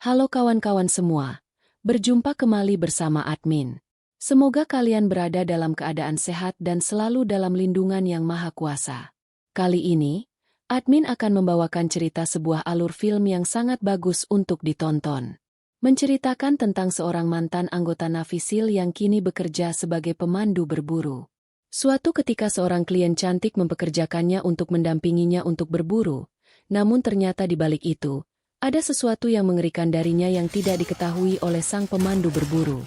Halo kawan-kawan semua, berjumpa kembali bersama admin. Semoga kalian berada dalam keadaan sehat dan selalu dalam lindungan Yang Maha Kuasa. Kali ini, admin akan membawakan cerita sebuah alur film yang sangat bagus untuk ditonton. Menceritakan tentang seorang mantan anggota Navisil yang kini bekerja sebagai pemandu berburu. Suatu ketika seorang klien cantik mempekerjakannya untuk mendampinginya untuk berburu, namun ternyata di balik itu, ada sesuatu yang mengerikan darinya yang tidak diketahui oleh sang pemandu berburu.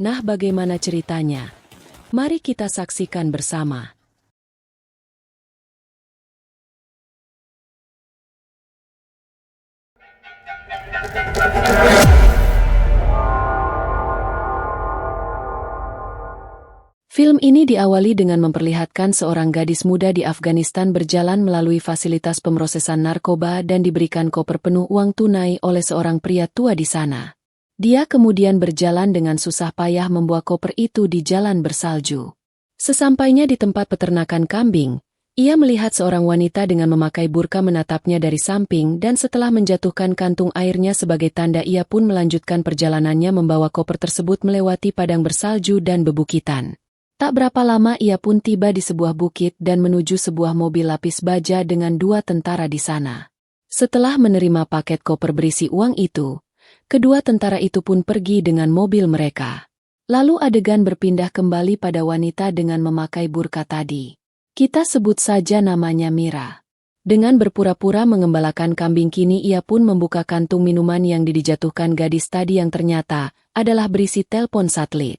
Nah, bagaimana ceritanya? Mari kita saksikan bersama. Film ini diawali dengan memperlihatkan seorang gadis muda di Afghanistan berjalan melalui fasilitas pemrosesan narkoba dan diberikan koper penuh uang tunai oleh seorang pria tua di sana. Dia kemudian berjalan dengan susah payah membawa koper itu di jalan bersalju. Sesampainya di tempat peternakan kambing, ia melihat seorang wanita dengan memakai burka menatapnya dari samping dan setelah menjatuhkan kantung airnya sebagai tanda ia pun melanjutkan perjalanannya membawa koper tersebut melewati padang bersalju dan bebukitan. Tak berapa lama ia pun tiba di sebuah bukit dan menuju sebuah mobil lapis baja dengan 2 tentara di sana. Setelah menerima paket koper berisi uang itu, kedua tentara itu pun pergi dengan mobil mereka. Lalu adegan berpindah kembali pada wanita dengan memakai burka tadi. Kita sebut saja namanya Mira. Dengan berpura-pura mengembalakan kambing kini ia pun membuka kantung minuman yang dijatuhkan gadis tadi yang ternyata adalah berisi telepon satelit.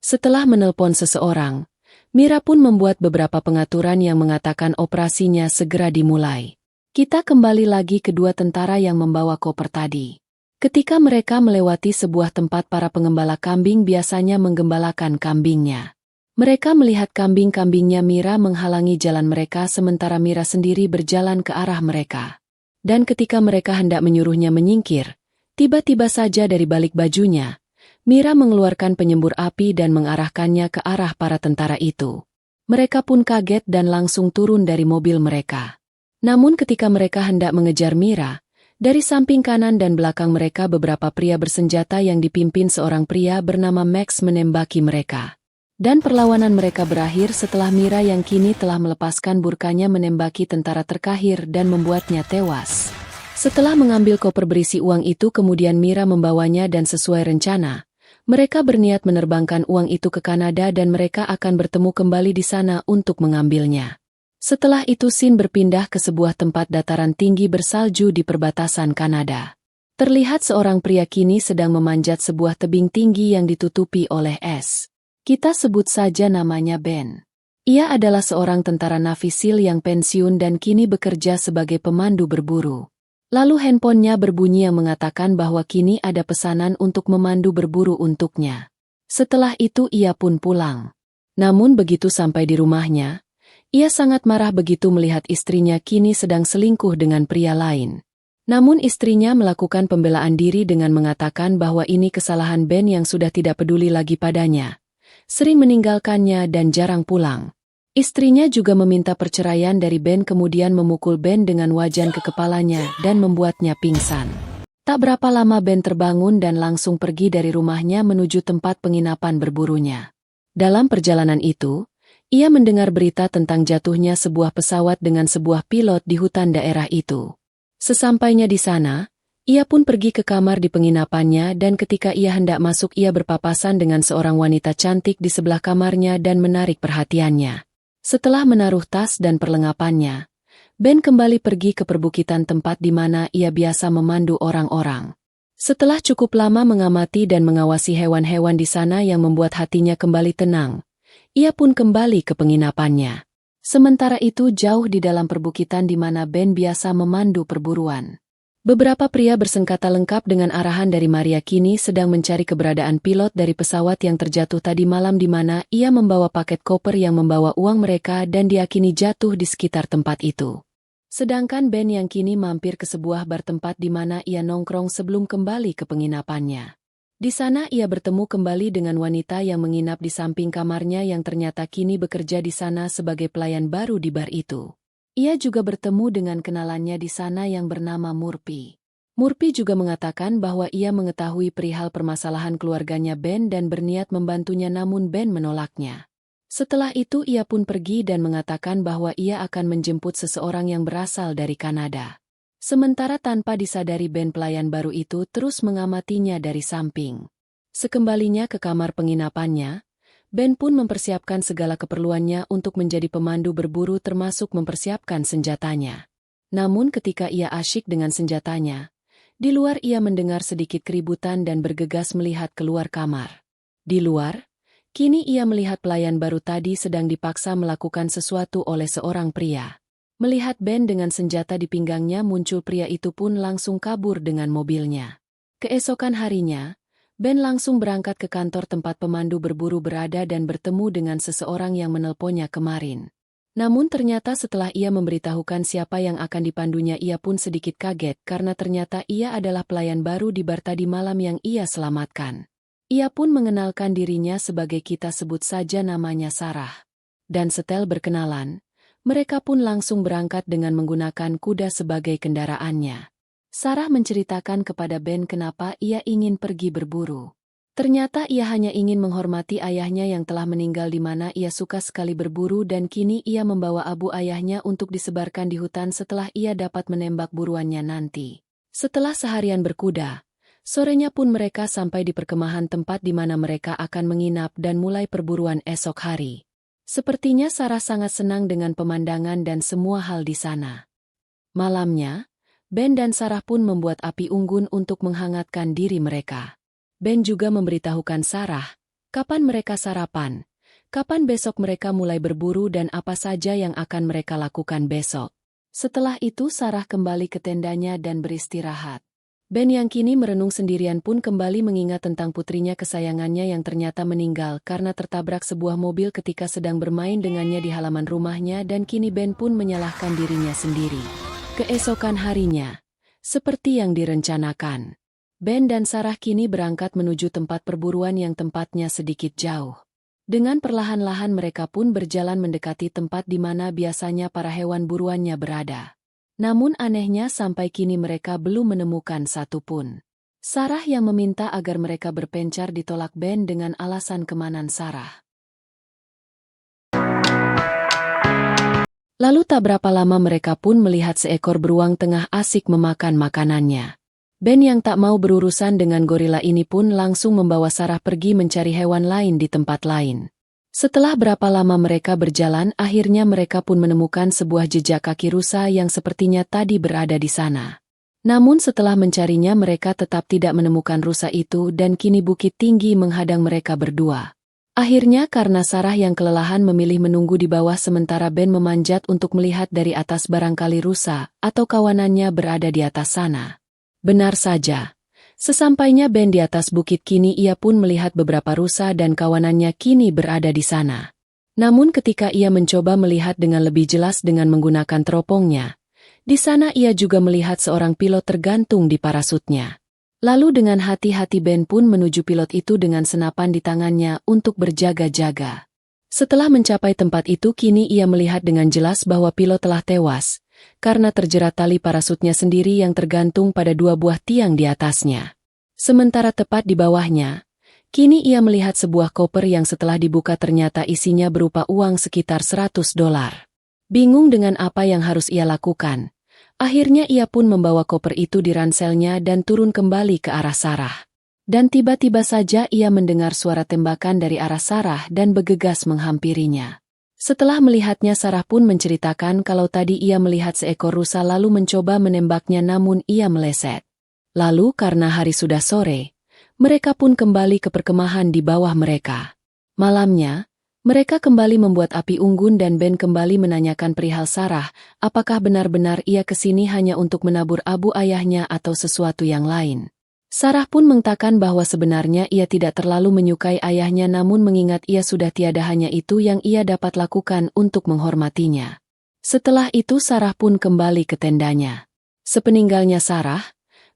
Setelah menelpon seseorang, Mira pun membuat beberapa pengaturan yang mengatakan operasinya segera dimulai. Kita kembali lagi kedua tentara yang membawa koper tadi. Ketika mereka melewati sebuah tempat para pengembala kambing biasanya menggembalakan kambingnya. Mereka melihat kambing-kambingnya Mira menghalangi jalan mereka sementara Mira sendiri berjalan ke arah mereka. Dan ketika mereka hendak menyuruhnya menyingkir, tiba-tiba saja dari balik bajunya, Mira mengeluarkan penyembur api dan mengarahkannya ke arah para tentara itu. Mereka pun kaget dan langsung turun dari mobil mereka. Namun ketika mereka hendak mengejar Mira, dari samping kanan dan belakang mereka beberapa pria bersenjata yang dipimpin seorang pria bernama Max menembaki mereka. Dan perlawanan mereka berakhir setelah Mira yang kini telah melepaskan burkanya menembaki tentara terkahir dan membuatnya tewas. Setelah mengambil koper berisi uang itu kemudian Mira membawanya dan sesuai rencana, mereka berniat menerbangkan uang itu ke Kanada dan mereka akan bertemu kembali di sana untuk mengambilnya. Setelah itu scene berpindah ke sebuah tempat dataran tinggi bersalju di perbatasan Kanada. Terlihat seorang pria kini sedang memanjat sebuah tebing tinggi yang ditutupi oleh es. Kita sebut saja namanya Ben. Ia adalah seorang tentara Navisil yang pensiun dan kini bekerja sebagai pemandu berburu. Lalu handphonenya berbunyi yang mengatakan bahwa kini ada pesanan untuk memandu berburu untuknya. Setelah itu ia pun pulang. Namun begitu sampai di rumahnya, ia sangat marah begitu melihat istrinya kini sedang selingkuh dengan pria lain. Namun istrinya melakukan pembelaan diri dengan mengatakan bahwa ini kesalahan Ben yang sudah tidak peduli lagi padanya. Sering meninggalkannya dan jarang pulang. Istrinya juga meminta perceraian dari Ben kemudian memukul Ben dengan wajan ke kepalanya dan membuatnya pingsan. Tak berapa lama Ben terbangun dan langsung pergi dari rumahnya menuju tempat penginapan berburunya. Dalam perjalanan itu, ia mendengar berita tentang jatuhnya sebuah pesawat dengan sebuah pilot di hutan daerah itu. Sesampainya di sana, ia pun pergi ke kamar di penginapannya dan ketika ia hendak masuk ia berpapasan dengan seorang wanita cantik di sebelah kamarnya dan menarik perhatiannya. Setelah menaruh tas dan perlengkapannya, Ben kembali pergi ke perbukitan tempat di mana ia biasa memandu orang-orang. Setelah cukup lama mengamati dan mengawasi hewan-hewan di sana yang membuat hatinya kembali tenang, ia pun kembali ke penginapannya. Sementara itu jauh di dalam perbukitan di mana Ben biasa memandu perburuan. Beberapa pria bersenjata lengkap dengan arahan dari Maria kini sedang mencari keberadaan pilot dari pesawat yang terjatuh tadi malam di mana ia membawa paket koper yang membawa uang mereka dan diakini jatuh di sekitar tempat itu. Sedangkan Ben yang kini mampir ke sebuah bar tempat di mana ia nongkrong sebelum kembali ke penginapannya. Di sana ia bertemu kembali dengan wanita yang menginap di samping kamarnya yang ternyata kini bekerja di sana sebagai pelayan baru di bar itu. Ia juga bertemu dengan kenalannya di sana yang bernama Murphy. Murphy juga mengatakan bahwa ia mengetahui perihal permasalahan keluarganya Ben dan berniat membantunya namun Ben menolaknya. Setelah itu ia pun pergi dan mengatakan bahwa ia akan menjemput seseorang yang berasal dari Kanada. Sementara tanpa disadari Ben pelayan baru itu terus mengamatinya dari samping. Sekembalinya ke kamar penginapannya, Ben pun mempersiapkan segala keperluannya untuk menjadi pemandu berburu termasuk mempersiapkan senjatanya. Namun ketika ia asyik dengan senjatanya, di luar ia mendengar sedikit keributan dan bergegas melihat keluar kamar. Di luar, kini ia melihat pelayan baru tadi sedang dipaksa melakukan sesuatu oleh seorang pria. Melihat Ben dengan senjata di pinggangnya muncul pria itu pun langsung kabur dengan mobilnya. Keesokan harinya, Ben langsung berangkat ke kantor tempat pemandu berburu berada dan bertemu dengan seseorang yang menelponnya kemarin. Namun ternyata setelah ia memberitahukan siapa yang akan dipandunya ia pun sedikit kaget karena ternyata ia adalah pelayan baru di bar tadi malam yang ia selamatkan. Ia pun mengenalkan dirinya sebagai kita sebut saja namanya Sarah. Dan setel berkenalan, mereka pun langsung berangkat dengan menggunakan kuda sebagai kendaraannya. Sarah menceritakan kepada Ben kenapa ia ingin pergi berburu. Ternyata ia hanya ingin menghormati ayahnya yang telah meninggal di mana ia suka sekali berburu dan kini ia membawa abu ayahnya untuk disebarkan di hutan setelah ia dapat menembak buruannya nanti. Setelah seharian berkuda, sorenya pun mereka sampai di perkemahan tempat di mana mereka akan menginap dan mulai perburuan esok hari. Sepertinya Sarah sangat senang dengan pemandangan dan semua hal di sana. Malamnya, Ben dan Sarah pun membuat api unggun untuk menghangatkan diri mereka. Ben juga memberitahukan Sarah, kapan mereka sarapan, kapan besok mereka mulai berburu dan apa saja yang akan mereka lakukan besok. Setelah itu Sarah kembali ke tendanya dan beristirahat. Ben yang kini merenung sendirian pun kembali mengingat tentang putrinya kesayangannya yang ternyata meninggal karena tertabrak sebuah mobil ketika sedang bermain dengannya di halaman rumahnya dan kini Ben pun menyalahkan dirinya sendiri. Keesokan harinya, seperti yang direncanakan, Ben dan Sarah kini berangkat menuju tempat perburuan yang tempatnya sedikit jauh. Dengan perlahan-lahan mereka pun berjalan mendekati tempat di mana biasanya para hewan buruannya berada. Namun anehnya sampai kini mereka belum menemukan satu pun. Sarah yang meminta agar mereka berpencar ditolak Ben dengan alasan kemanan Sarah. Lalu tak berapa lama mereka pun melihat seekor beruang tengah asik memakan makanannya. Ben yang tak mau berurusan dengan gorila ini pun langsung membawa Sarah pergi mencari hewan lain di tempat lain. Setelah berapa lama mereka berjalan, akhirnya mereka pun menemukan sebuah jejak kaki rusa yang sepertinya tadi berada di sana. Namun setelah mencarinya mereka tetap tidak menemukan rusa itu dan kini bukit tinggi menghadang mereka berdua. Akhirnya karena Sarah yang kelelahan memilih menunggu di bawah sementara Ben memanjat untuk melihat dari atas barangkali rusa atau kawanannya berada di atas sana. Benar saja. Sesampainya Ben di atas bukit kini ia pun melihat beberapa rusa dan kawanannya kini berada di sana. Namun ketika ia mencoba melihat dengan lebih jelas dengan menggunakan teropongnya, di sana ia juga melihat seorang pilot tergantung di parasutnya. Lalu dengan hati-hati Ben pun menuju pilot itu dengan senapan di tangannya untuk berjaga-jaga. Setelah mencapai tempat itu kini ia melihat dengan jelas bahwa pilot telah tewas, karena terjerat tali parasutnya sendiri yang tergantung pada dua buah tiang di atasnya. Sementara tepat di bawahnya, kini ia melihat sebuah koper yang setelah dibuka ternyata isinya berupa uang sekitar $100. Bingung dengan apa yang harus ia lakukan, akhirnya ia pun membawa koper itu di ranselnya dan turun kembali ke arah Sarah. Dan tiba-tiba saja ia mendengar suara tembakan dari arah Sarah dan bergegas menghampirinya. Setelah melihatnya Sarah pun menceritakan kalau tadi ia melihat seekor rusa lalu mencoba menembaknya namun ia meleset. Lalu karena hari sudah sore, mereka pun kembali ke perkemahan di bawah mereka. Malamnya, mereka kembali membuat api unggun dan Ben kembali menanyakan perihal Sarah, apakah benar-benar ia kesini hanya untuk menabur abu ayahnya atau sesuatu yang lain. Sarah pun mengatakan bahwa sebenarnya ia tidak terlalu menyukai ayahnya namun mengingat ia sudah tiada hanya itu yang ia dapat lakukan untuk menghormatinya. Setelah itu Sarah pun kembali ke tendanya. Sepeninggalnya Sarah,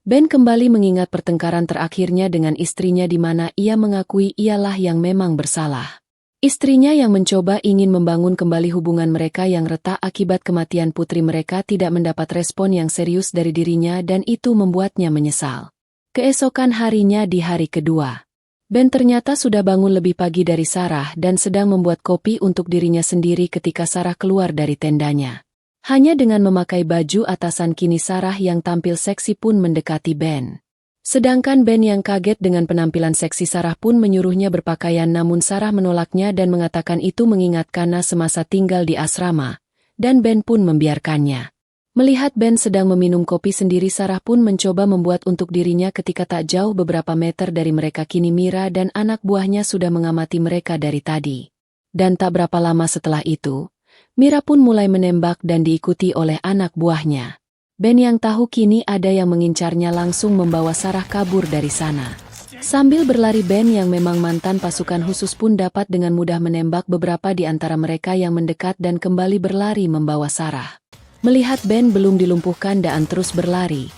Ben kembali mengingat pertengkaran terakhirnya dengan istrinya di mana ia mengakui ialah yang memang bersalah. Istrinya yang mencoba ingin membangun kembali hubungan mereka yang retak akibat kematian putri mereka tidak mendapat respon yang serius dari dirinya dan itu membuatnya menyesal. Keesokan harinya di hari kedua, Ben ternyata sudah bangun lebih pagi dari Sarah dan sedang membuat kopi untuk dirinya sendiri ketika Sarah keluar dari tendanya. Hanya dengan memakai baju atasan kini Sarah yang tampil seksi pun mendekati Ben. Sedangkan Ben yang kaget dengan penampilan seksi Sarah pun menyuruhnya berpakaian namun Sarah menolaknya dan mengatakan itu mengingatkannya semasa tinggal di asrama, dan Ben pun membiarkannya. Melihat Ben sedang meminum kopi sendiri Sarah pun mencoba membuat untuk dirinya ketika tak jauh beberapa meter dari mereka kini Mira dan anak buahnya sudah mengamati mereka dari tadi. Dan tak berapa lama setelah itu, Mira pun mulai menembak dan diikuti oleh anak buahnya. Ben yang tahu kini ada yang mengincarnya langsung membawa Sarah kabur dari sana. Sambil berlari Ben yang memang mantan pasukan khusus pun dapat dengan mudah menembak beberapa di antara mereka yang mendekat dan kembali berlari membawa Sarah. Melihat Ben belum dilumpuhkan dan terus berlari,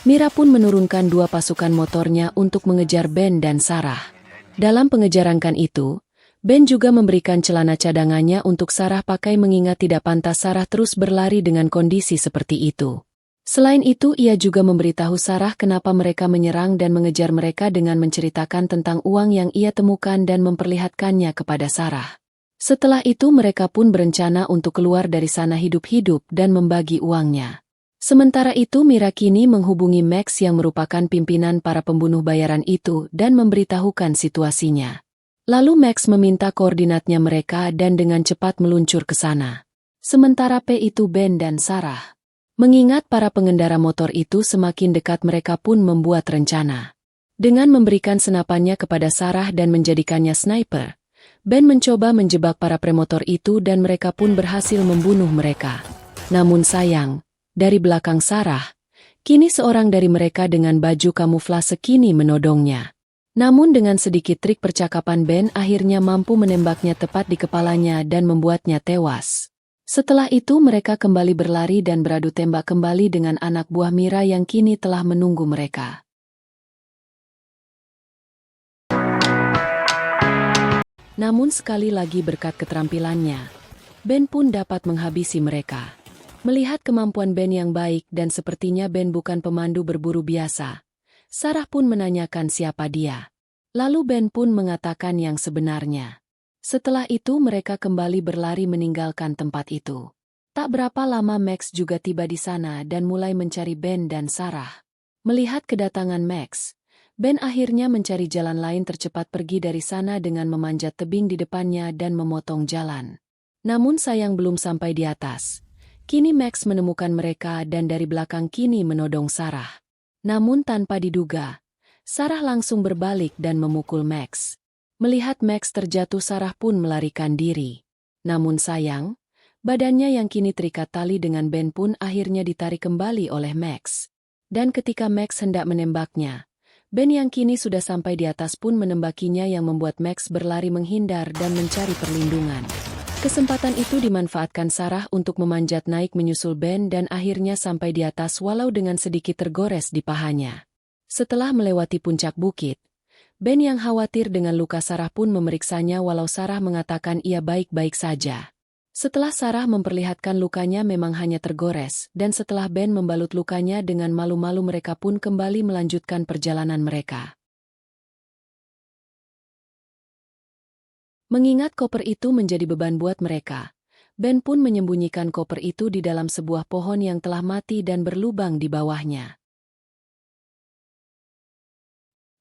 Mira pun menurunkan 2 pasukan motornya untuk mengejar Ben dan Sarah. Dalam pengejaran itu, Ben juga memberikan celana cadangannya untuk Sarah pakai mengingat tidak pantas Sarah terus berlari dengan kondisi seperti itu. Selain itu ia juga memberitahu Sarah kenapa mereka menyerang dan mengejar mereka dengan menceritakan tentang uang yang ia temukan dan memperlihatkannya kepada Sarah. Setelah itu mereka pun berencana untuk keluar dari sana hidup-hidup dan membagi uangnya. Sementara itu Mira kini menghubungi Max yang merupakan pimpinan para pembunuh bayaran itu dan memberitahukan situasinya. Lalu Max meminta koordinatnya mereka dan dengan cepat meluncur ke sana. Sementara itu Ben dan Sarah. Mengingat para pengendara motor itu semakin dekat mereka pun membuat rencana. Dengan memberikan senapannya kepada Sarah dan menjadikannya sniper, Ben mencoba menjebak para premotor itu dan mereka pun berhasil membunuh mereka. Namun sayang, dari belakang Sarah, kini seorang dari mereka dengan baju kamuflase kini menodongnya. Namun dengan sedikit trik percakapan Ben akhirnya mampu menembaknya tepat di kepalanya dan membuatnya tewas. Setelah itu mereka kembali berlari dan beradu tembak kembali dengan anak buah Mira yang kini telah menunggu mereka. Namun sekali lagi berkat keterampilannya, Ben pun dapat menghabisi mereka. Melihat kemampuan Ben yang baik dan sepertinya Ben bukan pemandu berburu biasa, Sarah pun menanyakan siapa dia. Lalu Ben pun mengatakan yang sebenarnya. Setelah itu mereka kembali berlari meninggalkan tempat itu. Tak berapa lama Max juga tiba di sana dan mulai mencari Ben dan Sarah. Melihat kedatangan Max, Ben akhirnya mencari jalan lain tercepat pergi dari sana dengan memanjat tebing di depannya dan memotong jalan. Namun sayang belum sampai di atas. Kini Max menemukan mereka dan dari belakang kini menodong Sarah. Namun tanpa diduga, Sarah langsung berbalik dan memukul Max. Melihat Max terjatuh Sarah pun melarikan diri. Namun sayang, badannya yang kini terikat tali dengan Ben pun akhirnya ditarik kembali oleh Max. Dan ketika Max hendak menembaknya, Ben yang kini sudah sampai di atas pun menembakinya yang membuat Max berlari menghindar dan mencari perlindungan. Kesempatan itu dimanfaatkan Sarah untuk memanjat naik menyusul Ben dan akhirnya sampai di atas walau dengan sedikit tergores di pahanya. Setelah melewati puncak bukit, Ben yang khawatir dengan luka Sarah pun memeriksanya walau Sarah mengatakan ia baik-baik saja. Setelah Sarah memperlihatkan lukanya memang hanya tergores, dan setelah Ben membalut lukanya dengan malu-malu mereka pun kembali melanjutkan perjalanan mereka. Mengingat koper itu menjadi beban buat mereka, Ben pun menyembunyikan koper itu di dalam sebuah pohon yang telah mati dan berlubang di bawahnya.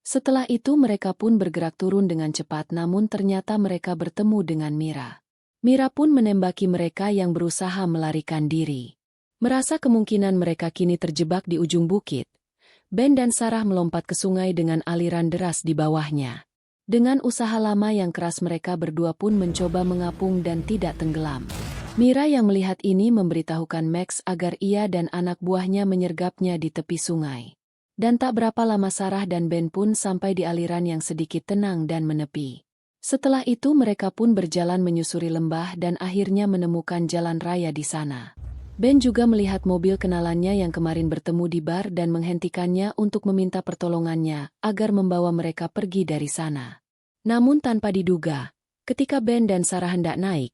Setelah itu mereka pun bergerak turun dengan cepat namun ternyata mereka bertemu dengan Mira. Mira pun menembaki mereka yang berusaha melarikan diri. Merasa kemungkinan mereka kini terjebak di ujung bukit, Ben dan Sarah melompat ke sungai dengan aliran deras di bawahnya. Dengan usaha lama yang keras mereka berdua pun mencoba mengapung dan tidak tenggelam. Mira yang melihat ini memberitahukan Max agar ia dan anak buahnya menyergapnya di tepi sungai. Dan tak berapa lama Sarah dan Ben pun sampai di aliran yang sedikit tenang dan menepi. Setelah itu mereka pun berjalan menyusuri lembah dan akhirnya menemukan jalan raya di sana. Ben juga melihat mobil kenalannya yang kemarin bertemu di bar dan menghentikannya untuk meminta pertolongannya agar membawa mereka pergi dari sana. Namun tanpa diduga, Ketika Ben dan Sarah hendak naik,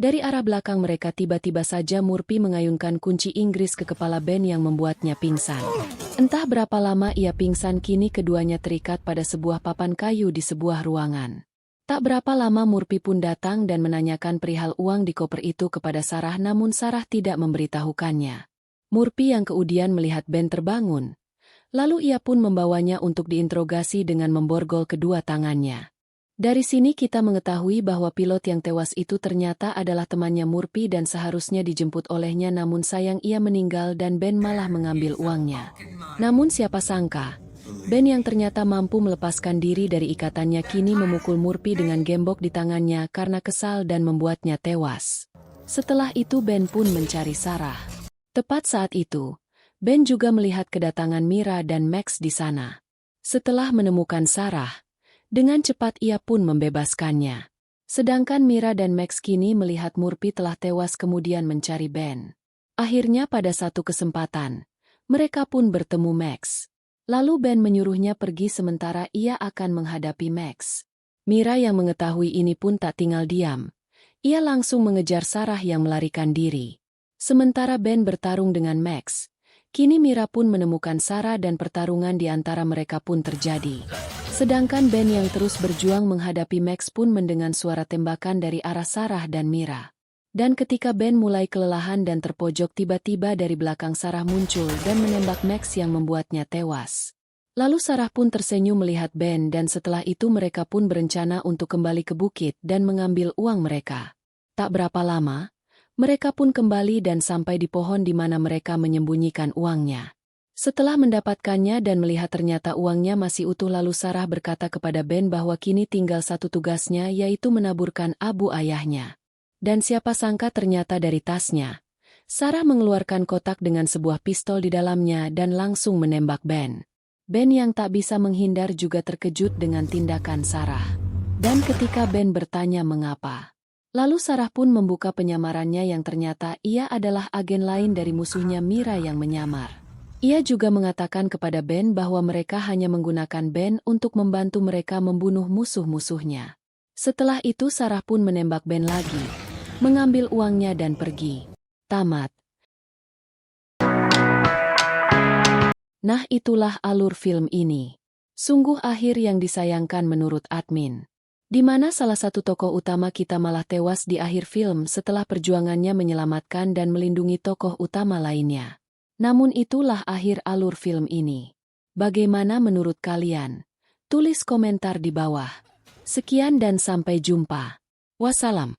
dari arah belakang mereka tiba-tiba saja Murphy mengayunkan kunci Inggris ke kepala Ben yang membuatnya pingsan. Entah berapa lama ia pingsan, kini keduanya terikat pada sebuah papan kayu di sebuah ruangan. Tak berapa lama Murphy pun datang dan menanyakan perihal uang di koper itu kepada Sarah, namun Sarah tidak memberitahukannya. Murphy yang kemudian melihat Ben terbangun. Lalu ia pun membawanya untuk diinterogasi dengan memborgol kedua tangannya. Dari sini kita mengetahui bahwa pilot yang tewas itu ternyata adalah temannya Murphy dan seharusnya dijemput olehnya, namun sayang ia meninggal dan Ben malah mengambil uangnya. Namun siapa sangka, Ben yang ternyata mampu melepaskan diri dari ikatannya kini memukul Murphy dengan gembok di tangannya karena kesal dan membuatnya tewas. Setelah itu Ben pun mencari Sarah. Tepat saat itu, Ben juga melihat kedatangan Mira dan Max di sana. Setelah menemukan Sarah, dengan cepat ia pun membebaskannya. Sedangkan Mira dan Max kini melihat Murphy telah tewas kemudian mencari Ben. Akhirnya pada satu kesempatan, mereka pun bertemu Max. Lalu Ben menyuruhnya pergi sementara ia akan menghadapi Max. Mira yang mengetahui ini pun tak tinggal diam. Ia langsung mengejar Sarah yang melarikan diri. Sementara Ben bertarung dengan Max, kini Mira pun menemukan Sarah dan pertarungan di antara mereka pun terjadi. Sedangkan Ben yang terus berjuang menghadapi Max pun mendengar suara tembakan dari arah Sarah dan Mira. Dan ketika Ben mulai kelelahan dan terpojok, tiba-tiba dari belakang Sarah muncul dan menembak Max yang membuatnya tewas. Lalu Sarah pun tersenyum melihat Ben dan setelah itu mereka pun berencana untuk kembali ke bukit dan mengambil uang mereka. Tak berapa lama, mereka pun kembali dan sampai di pohon di mana mereka menyembunyikan uangnya. Setelah mendapatkannya dan melihat ternyata uangnya masih utuh, lalu Sarah berkata kepada Ben bahwa kini tinggal satu tugasnya, yaitu menaburkan abu ayahnya. Dan siapa sangka ternyata dari tasnya, Sarah mengeluarkan kotak dengan sebuah pistol di dalamnya dan langsung menembak Ben. Ben yang tak bisa menghindar juga terkejut dengan tindakan Sarah. Dan ketika Ben bertanya mengapa, lalu Sarah pun membuka penyamarannya yang ternyata ia adalah agen lain dari musuhnya Mira yang menyamar. Ia juga mengatakan kepada Ben bahwa mereka hanya menggunakan Ben untuk membantu mereka membunuh musuh-musuhnya. Setelah itu Sarah pun menembak Ben lagi, mengambil uangnya dan pergi. Tamat. Nah, itulah alur film ini. Sungguh akhir yang disayangkan menurut admin. Di mana salah satu tokoh utama kita malah tewas di akhir film setelah perjuangannya menyelamatkan dan melindungi tokoh utama lainnya. Namun itulah akhir alur film ini. Bagaimana menurut kalian? Tulis komentar di bawah. Sekian dan sampai jumpa. Wassalam.